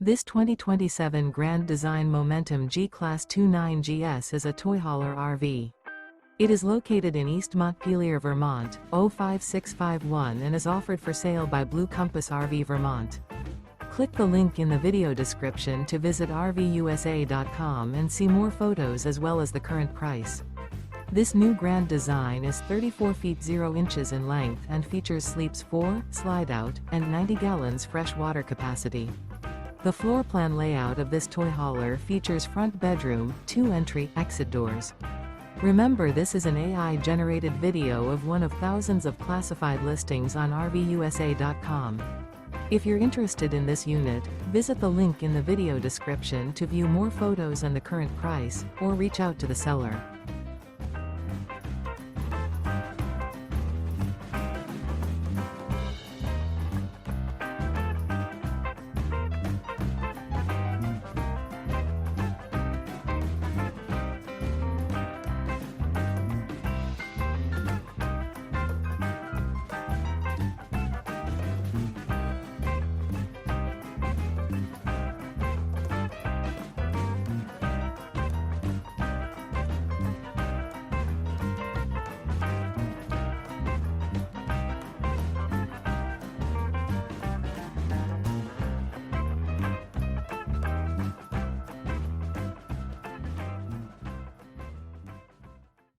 This 2027 Grand Design Momentum G-Class 29GS is a toy hauler RV. It is located in East Montpelier, Vermont, 05651 and is offered for sale by Blue Compass RV Vermont. Click the link in the video description to visit RVUSA.com and see more photos as well as the current price. This new Grand Design is 34 feet 0 inches in length and features sleeps 4, Slideout, and 90 gallons fresh water capacity. The floor plan layout of this toy hauler features front bedroom, 2 entry/exit doors. Remember, this is an AI-generated video of one of thousands of classified listings on RVUSA.com. If you're interested in this unit, visit the link in the video description to view more photos and the current price, or reach out to the seller.